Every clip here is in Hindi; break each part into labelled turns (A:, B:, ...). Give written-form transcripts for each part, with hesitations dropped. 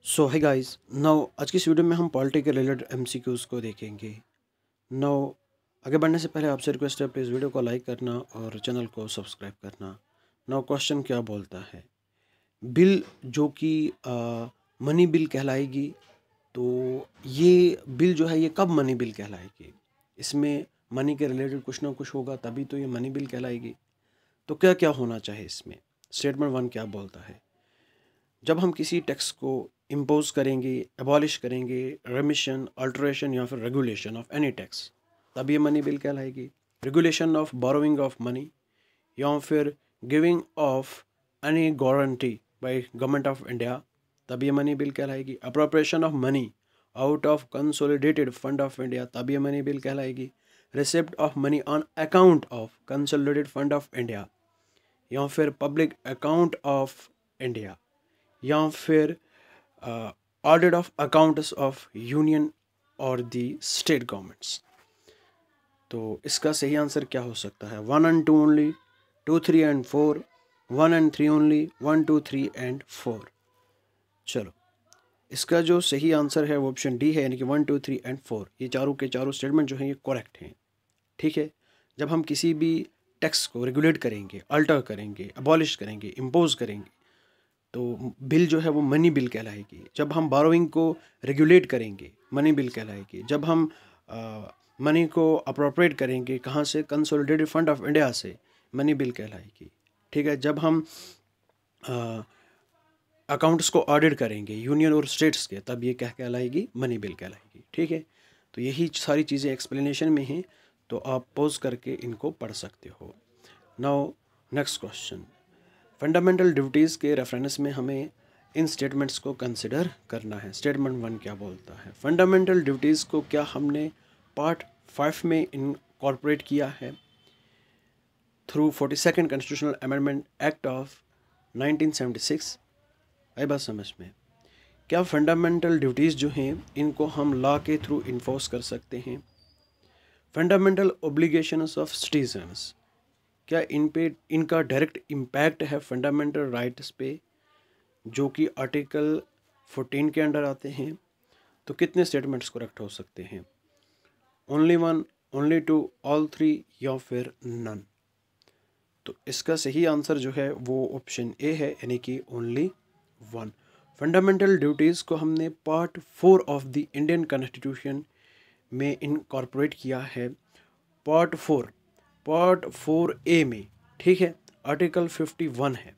A: सो है गाइस, नाउ आज की इस वीडियो में हम पॉलिटी के रिलेटेड एमसीक्यूज़ को देखेंगे। नाउ आगे बढ़ने से पहले आपसे रिक्वेस्ट है, प्लीज़ वीडियो को लाइक करना और चैनल को सब्सक्राइब करना। नाउ क्वेश्चन क्या बोलता है, बिल जो कि मनी बिल कहलाएगी, तो ये बिल जो है ये कब मनी बिल कहलाएगी? इसमें मनी के रिलेटेड कुछ ना कुछ होगा तभी तो ये मनी बिल कहलाएगी। तो क्या क्या होना चाहिए इसमें? स्टेटमेंट 1 क्या बोलता है, जब हम किसी टैक्स को इम्पोज करेंगे, एबॉलिश करेंगे, रेमिशन, अल्टरेशन या फिर रेगुलेशन ऑफ एनी टैक्स, तब ये मनी बिल कहलाएगी। Regulation of borrowing of money या फिर giving of any guarantee by government of India, तब ये मनी बिल कहलाएगी। Appropriation of money out of consolidated fund of India, तब ये मनी बिल कहलाएगी। Receipt of money on account of consolidated fund of India या फिर पब्लिक अकाउंट ऑफ इंडिया या फिर audit of accounts of union और दी स्टेट गवर्नमेंट्स। तो इसका सही आंसर क्या हो सकता है? 1 and 2 only, 2, 3 and 4, 1 and 3 only, 1, 2, 3 and 4। चलो, इसका जो सही आंसर है वो ऑप्शन डी है, यानी कि 1, 2, 3 and 4। ये चारों के चारों स्टेटमेंट जो हैं ये करेक्ट हैं। ठीक है, जब हम किसी भी टैक्स को रेगुलेट करेंगे, अल्टर करेंगे, अबॉलिश करेंगे, इम्पोज करेंगे, तो बिल जो है वो मनी बिल कहलाएगी। जब हम बारोइंग को रेगुलेट करेंगे, मनी बिल कहलाएगी। जब हम मनी को अप्रोप्रिएट करेंगे, कहाँ से? कंसोलिडेटेड फंड ऑफ इंडिया से, मनी बिल कहलाएगी। ठीक है, जब हम अकाउंट्स को ऑडिट करेंगे यूनियन और स्टेट्स के, तब ये क्या कहलाएगी? मनी बिल कहलाएगी। ठीक है, तो यही सारी चीज़ें एक्सप्लेनेशन में हैं, तो आप पॉज करके इनको पढ़ सकते हो। Now next question, fundamental duties के रेफरेंस में हमें इन स्टेटमेंट्स को कंसिडर करना है। स्टेटमेंट 1 क्या बोलता है, फंडामेंटल ड्यूटीज़ को क्या हमने पार्ट 5 में इनकॉर्पोरेट किया है through 42nd constitutional amendment act of 1976? आई बात समझ में? क्या फंडामेंटल ड्यूटीज़ जो हैं इनको हम लॉ के थ्रू इन्फोर्स कर सकते हैं? फंडामेंटल ओब्लिगेशंस ऑफ सिटीजन्स, क्या इन पे इनका डायरेक्ट इम्पैक्ट है फंडामेंटल राइट्स पे, जो कि आर्टिकल 14 के अंडर आते हैं? तो कितने स्टेटमेंट्स करेक्ट हो सकते हैं? ओनली 1, ओनली 2, ऑल 3 या फिर नन? तो इसका सही आंसर जो है वो ऑप्शन ए है, यानी कि ओनली 1। फंडामेंटल ड्यूटीज़ को हमने part 4 of the Indian constitution में इनकॉर्पोरेट किया है, पार्ट 4 ए में। ठीक है, आर्टिकल 51 है।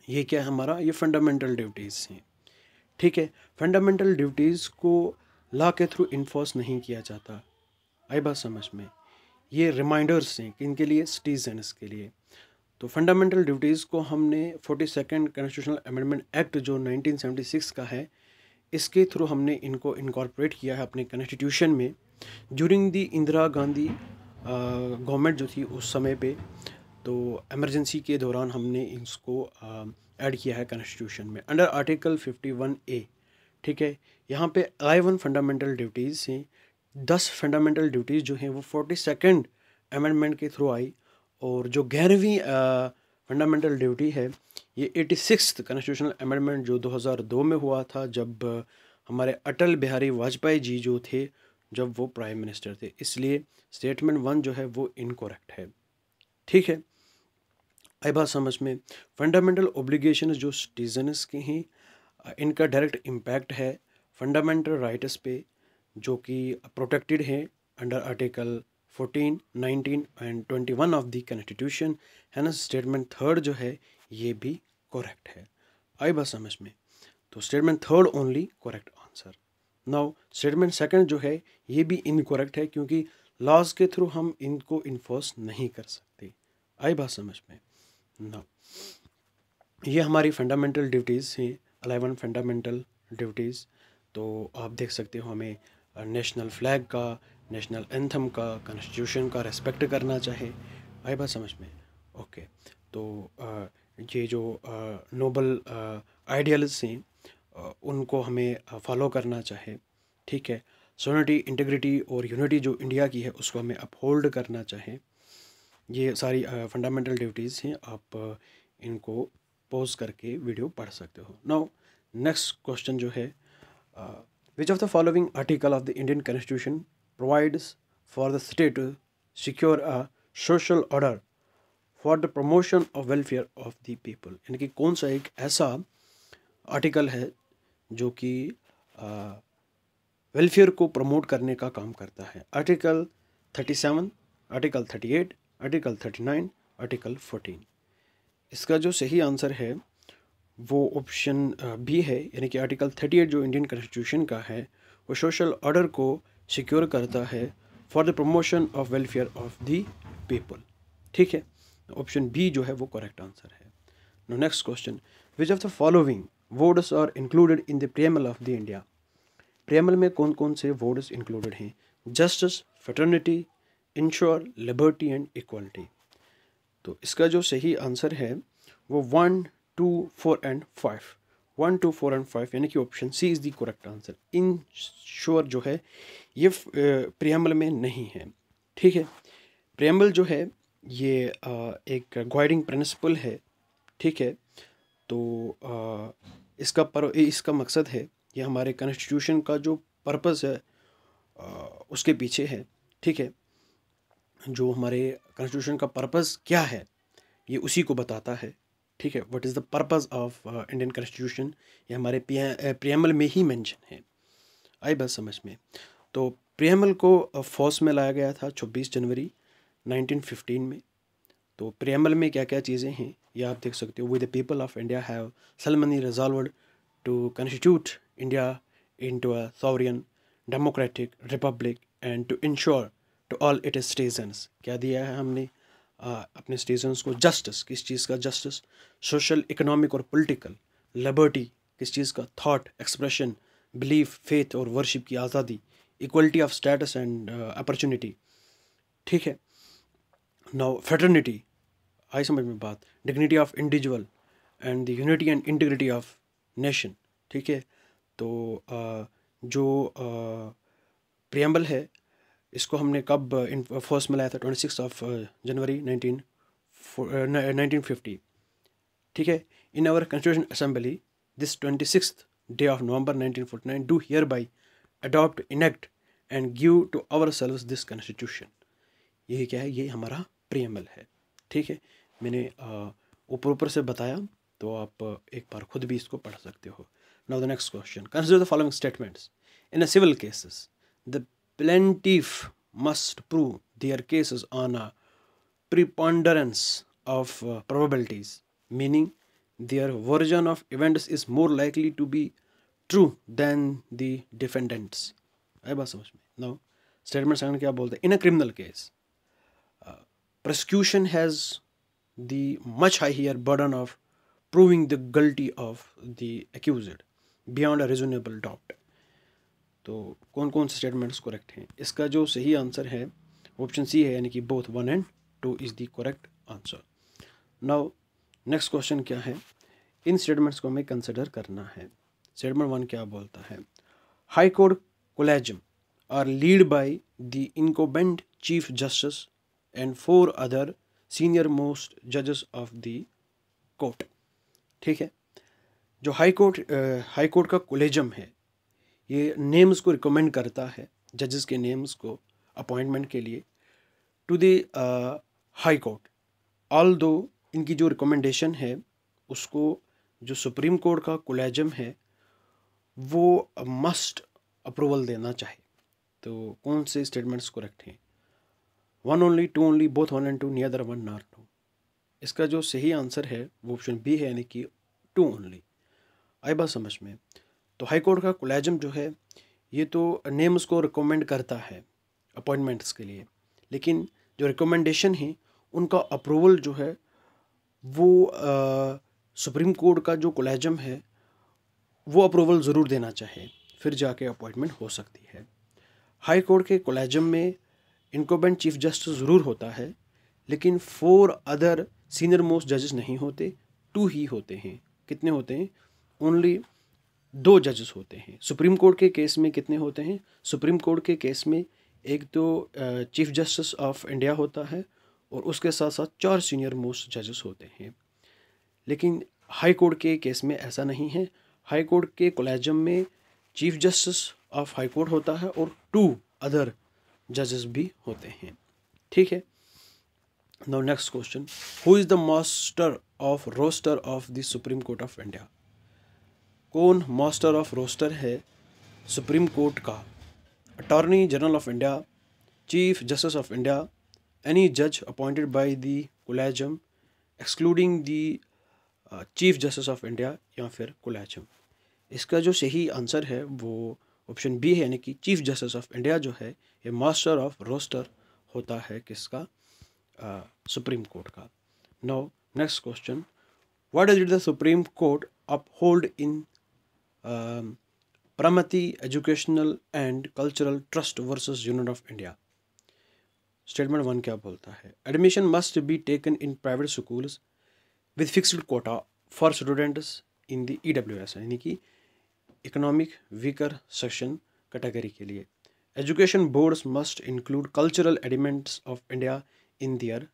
A: ये क्या है हमारा? ये फंडामेंटल ड्यूटीज़ हैं। ठीक है, फंडामेंटल ड्यूटीज़ को लॉ के थ्रू इन्फोर्स नहीं किया जाता। आई बात समझ में? ये रिमाइंडर्स हैं, किन के लिए? सिटीजन्स के लिए। तो फंडामेंटल ड्यूटीज़ को हमने 42nd कॉन्स्टिट्यूशनल अमेंडमेंट एक्ट जो 1976 का है, इसके थ्रू हमने इनको इनकॉर्पोरेट किया है अपने कॉन्स्टिट्यूशन में। During the Indira Gandhi government जो थी उस समय पे, तो एमरजेंसी के दौरान हमने इसको ऐड किया है कॉन्स्टिट्यूशन में अंडर आर्टिकल 51 ए। ठीक है, यहाँ पे 11 फंडामेंटल ड्यूटीज़ हैं। 10 फंडामेंटल ड्यूटीज़ जो हैं वो 42nd अमेंडमेंट के थ्रू आई, और जो 11वीं फंडामेंटल ड्यूटी है ये 86th कॉन्स्टिट्यूशनल अमेंडमेंट जो 2002 में हुआ था, जब हमारे अटल बिहारी वाजपेयी जी जो थे, जब वो प्राइम मिनिस्टर थे। इसलिए स्टेटमेंट 1 जो है वो इनकरेक्ट है। ठीक है, आई बात समझ में? फंडामेंटल ओब्लिगेशंस जो सिटीजन्स के हैं, इनका डायरेक्ट इम्पैक्ट है फंडामेंटल राइट्स पे, जो कि प्रोटेक्टेड हैं under article 14, 19 and 21 of the constitution है ना। स्टेटमेंट 3 जो है ये भी करेक्ट है। आई बात समझ में? तो statement 3 only correct answer. Now statement 2 जो है ये भी इनकरेक्ट है, क्योंकि लॉज के थ्रू हम इनको इन्फोर्स नहीं कर सकते। आई बात समझ में? नाउ ये हमारी फंडामेंटल ड्यूटीज़ हैं, 11 फंडामेंटल ड्यूटीज़। तो आप देख सकते हो, हमें नेशनल फ्लैग का, नेशनल एंथम का, कॉन्स्टिट्यूशन का रेस्पेक्ट करना चाहिए। आई बात समझ में? ओके, तो ये जो नोबल आइडियल्स हैं उनको हमें फॉलो करना चाहिए। ठीक है, सोनिटी, इंटीग्रिटी और यूनिटी जो इंडिया की है उसको हमें अपहोल्ड करना चाहिए। ये सारी फंडामेंटल ड्यूटीज़ हैं, आप इनको पॉज करके वीडियो पढ़ सकते हो। नाउ नेक्स्ट क्वेश्चन जो है, which of the following article of the Indian constitution provides for the state to secure a social order for the promotion of welfare of the people. यानी कि कौन सा एक ऐसा आर्टिकल है जो कि वेलफेयर को प्रमोट करने का काम करता है। Article 37, article 38, article 39, article 14। इसका जो सही आंसर है वो ऑप्शन बी है, यानी कि आर्टिकल 38 जो इंडियन कॉन्स्टिट्यूशन का है वो सोशल ऑर्डर को सिक्योर करता है for the promotion of welfare of the people. ठीक है, ऑप्शन बी जो है वो करेक्ट आंसर है। No next question, which of the following words are included in the preamble of the India. Preamble में कौन कौन से वर्ड्स इंक्लूडेड हैं? Justice, fraternity, insure, liberty and equality. तो इसका जो सही आंसर है वो 1, 2, 4 एंड 5, 1, 2, 4 एंड 5, यानी कि option C is the correct answer. Insure जो है ये प्रीएम्बल में नहीं है। ठीक है, प्रीएम्बल जो है ये एक गाइडिंग प्रिंसिपल है। ठीक है, तो इसका मकसद है, ये हमारे कॉन्स्टिट्यूशन का जो पर्पस है उसके पीछे है। ठीक है, जो हमारे कॉन्स्टिट्यूशन का पर्पस क्या है ये उसी को बताता है। ठीक है, what is the purpose of Indian constitution, ये हमारे प्रीएम्बल में ही मेंशन है। आई बात समझ में? तो प्रीएम्बल को फोर्स में लाया गया था 26 जनवरी 1915 में। तो प्रीएम्बल में क्या क्या चीज़ें हैं ये आप देख सकते हो। With the people of India have solemnly resolved to constitute India into a sovereign democratic republic and to ensure to all its citizens। क्या दिया है हमने अपने सिटीजन्स को? जस्टिस, किस चीज़ का जस्टिस? सोशल, इकोनॉमिक और पॉलिटिकल। लिबर्टी, किस चीज़ का? थॉट, एक्सप्रेशन, बिलीफ, फेथ और वर्शिप की आज़ादी। Equality of status and opportunity. ठीक है, नाउ फ्रेटर्निटी, आई समझ में बात। Dignity of individual and the unity and integrity of nation. ठीक है, तो जो प्रीएम्बल है इसको हमने कब फोर्स में लाया था? 26 जनवरी 1950। ठीक है, in our constitution assembly this 26 day of November 1949 do hereby adopt, enact and give to ourselves this constitution. यही क्या है? ये हमारा प्रीएम्बल है। ठीक है, मैंने ऊपर से बताया, तो आप एक बार खुद भी इसको पढ़ सकते हो। Now the next question, consider the following statements. In a civil cases the plaintiff must prove their cases on a preponderance of probabilities, meaning their version of events is more likely to be true than the defendants। आई बात समझ में? नाउ स्टेटमेंट सेकंड क्या बोलते हैं? In a criminal case prosecution has the much higher burden of proving the guilty of the accused beyond a reasonable doubt। तो कौन कौन से स्टेटमेंट्स करेक्ट हैं? इसका जो सही आंसर है ऑप्शन सी है, यानी कि both 1 and 2 is the correct answer. Now next question क्या है? इन स्टेटमेंट्स को हमें कंसिडर करना है। स्टेटमेंट 1 क्या बोलता है? High court collegium are lead by the incumbent chief justice and 4 other senior most जजेस ऑफ द कोर्ट। ठीक है, जो हाई कोर्ट का कोलेजियम है ये नेम्स को रिकमेंड करता है, जजेस के नेम्स को अपॉइंटमेंट के लिए to the high court. Although इनकी जो रिकमेंडेशन है उसको जो सुप्रीम कोर्ट का कोलेजियम है वो मस्ट अप्रूवल देना चाहिए। तो कौन से स्टेटमेंट्स करेक्ट हैं? 1 only, 2 only, both 1 and 2, neither 1 nor 2। इसका जो सही आंसर है वो ऑप्शन बी है, यानी कि 2 only। आई बात समझ में? तो हाई कोर्ट का कोलेजियम जो है ये तो नेम्स को रिकमेंड करता है अपॉइंटमेंट्स के लिए, लेकिन जो रिकमेंडेशन है उनका अप्रूवल जो है वो सुप्रीम कोर्ट का जो कोलेजियम है वो अप्रूवल ज़रूर देना चाहिए, फिर जाके अपॉइंटमेंट हो सकती है। हाई कोर्ट के कोलेजियम में इनकम्बेंट चीफ जस्टिस ज़रूर होता है, लेकिन 4 अदर सीनियर मोस्ट जजेस नहीं होते, 2 ही होते हैं। कितने होते हैं? ओनली 2 जजेस होते हैं। सुप्रीम कोर्ट के केस में कितने होते हैं? सुप्रीम कोर्ट के केस में एक तो चीफ जस्टिस ऑफ इंडिया होता है और उसके साथ साथ 4 सीनियर मोस्ट जजेस होते हैं। लेकिन हाई कोर्ट के केस में ऐसा नहीं है। हाई कोर्ट के कोलेजियम में chief justice of high court होता है और 2 अदर जजेस भी होते हैं, ठीक है। Now next question, who is the master of roster of the Supreme Court of India? कौन मास्टर ऑफ रोस्टर है सुप्रीम कोर्ट का? Attorney general of India, chief justice of India, any जज appointed by the collegium excluding the chief justice of India, या फिर कोलेजियम? इसका जो सही आंसर है वो ऑप्शन बी है, यानी कि चीफ जस्टिस ऑफ इंडिया जो है ये मास्टर ऑफ रोस्टर होता है किसका? सुप्रीम कोर्ट का। Now next question, what did the Supreme court uphold in Pramati educational and cultural trust versus union of India? Statement 1 क्या बोलता है? Admission must be taken in private schools with fixed Kota for students in the EWS, यानी कि इकोनॉमिक वीकर सेक्शन कैटेगरी के लिए। Education boards must include cultural elements of India in their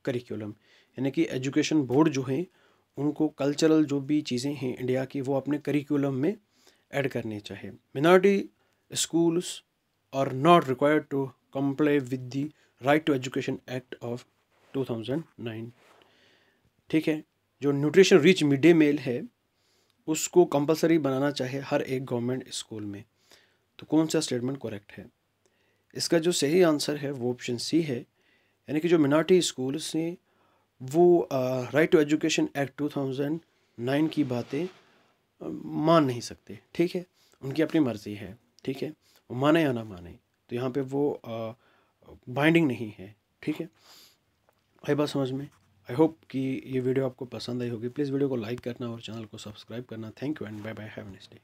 A: curriculum, यानी कि एजुकेशन बोर्ड जो हैं उनको कल्चरल जो भी चीज़ें हैं इंडिया की वो अपने करिकुलम में ऐड करनी चाहिए। Minority schools are not required to comply with the right to education act of 2009, ठीक है। जो nutrition rich mid day meal है उसको कंपलसरी बनाना चाहे हर एक गवर्नमेंट स्कूल में। तो कौन सा स्टेटमेंट करेक्ट है? इसका जो सही आंसर है वो ऑप्शन सी है, यानी कि जो मिनॉरिटी स्कूल्स हैं वो राइट टू एजुकेशन एक्ट 2009 की बातें मान नहीं सकते, ठीक है। उनकी अपनी मर्ज़ी है, ठीक है, वो माने या ना माने, तो यहाँ पे वो बाइंडिंग नहीं है, ठीक है। आई बात समझ में? आई होप कि ये वीडियो आपको पसंद आई होगी। प्लीज़ वीडियो को लाइक करना और चैनल को सब्सक्राइब करना। Thank you and bye bye, have a nice day.